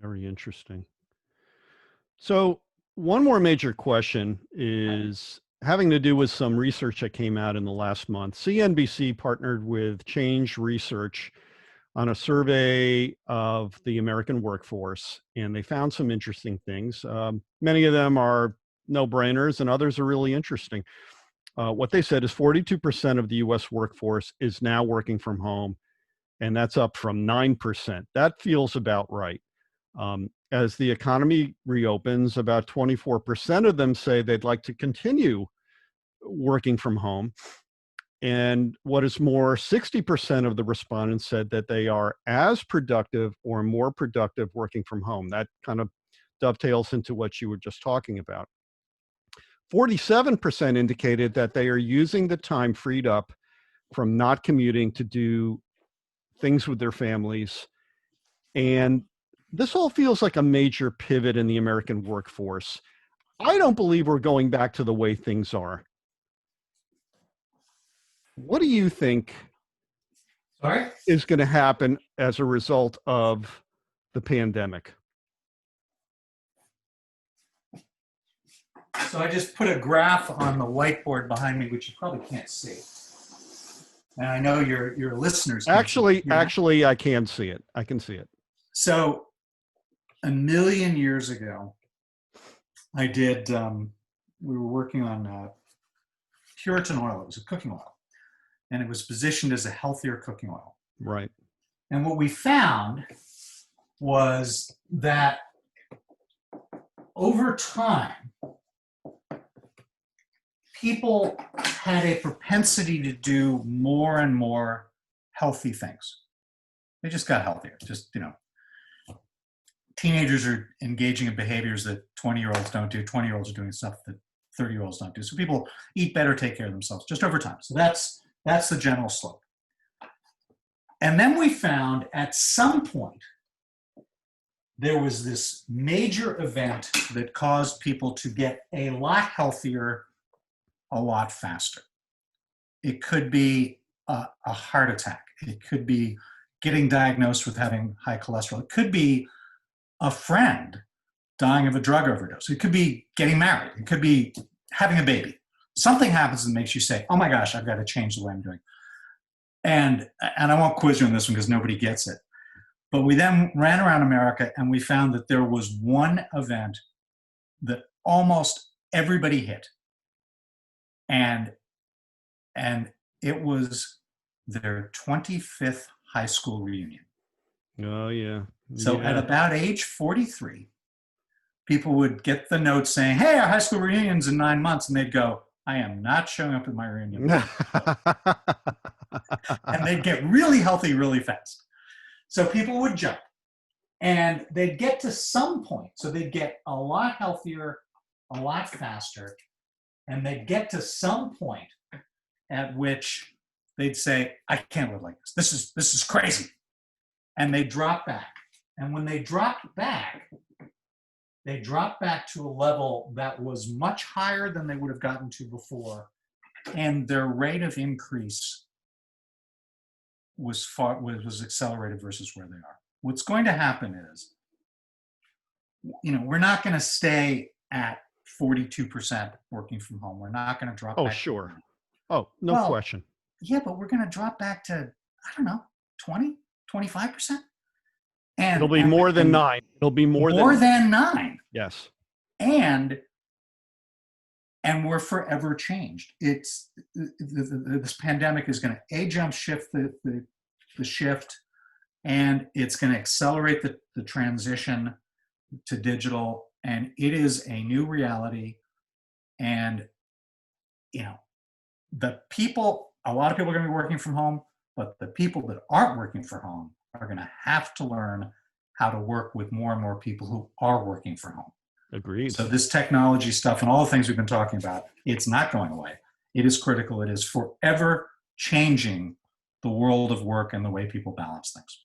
Very interesting. So one more major question is having to do with some research that came out in the last month. CNBC partnered with Change Research on a survey of the American workforce, and they found some interesting things. Many of them are no-brainers, and others are really interesting. What they said is 42% of the US workforce is now working from home, and that's up from 9%. That feels about right. As the economy reopens, about 24% of them say they'd like to continue working from home. And what is more, 60% of the respondents said that they are as productive or more productive working from home. That kind of dovetails into what you were just talking about. 47% indicated that they are using the time freed up from not commuting to do things with their families. And this all feels like a major pivot in the American workforce. I don't believe we're going back to the way things are. What do you think is going to happen as a result of the pandemic? So I just put a graph on the whiteboard behind me, which you probably can't see. And I know your listeners can Actually, I can see it. I can see it. So 1 million years ago, I did, we were working on Puritan oil. It was a cooking oil. And it was positioned as a healthier cooking oil. Right. And what we found was that over time, people had a propensity to do more and more healthy things. They just got healthier. Just, teenagers are engaging in behaviors that 20-year-olds don't do. 20-year-olds are doing stuff that 30-year-olds don't do. So people eat better, take care of themselves just over time. So that's the general slope. And then we found at some point, there was this major event that caused people to get a lot healthier a lot faster. It could be a heart attack. It could be getting diagnosed with having high cholesterol. It could be a friend dying of a drug overdose. It could be getting married. It could be having a baby. Something happens that makes you say, oh my gosh, I've got to change the way I'm doing. And I won't quiz you on this one because nobody gets it. But we then ran around America and we found that there was one event that almost everybody hit. And it was their 25th high school reunion. Oh, yeah. So at about age 43, people would get the note saying, hey, our high school reunion's in 9 months. And they'd go, I am not showing up at my reunion. And they'd get really healthy really fast. So people would jump. And they'd get to some point. So they'd get a lot healthier, a lot faster. And they'd get to some point at which they'd say, I can't live like this. This is crazy. And they drop back. And when they dropped back, they dropped back to a level that was much higher than they would have gotten to before. And their rate of increase was accelerated versus where they are. What's going to happen is, we're not going to stay at 42% working from home. We're not going to drop back. Oh, sure. Oh, no question. Yeah, but we're going to drop back to, 20, 25%. And it'll be more than 9. It'll be more than 9. Yes. And we're forever changed. It's this pandemic is going to jump shift the shift, and it's going to accelerate the transition to digital. And it is a new reality. And a lot of people are going to be working from home, but the people that aren't working from home are going to have to learn how to work with more and more people who are working from home. Agreed. So this technology stuff and all the things we've been talking about, it's not going away. It is critical. It is forever changing the world of work and the way people balance things.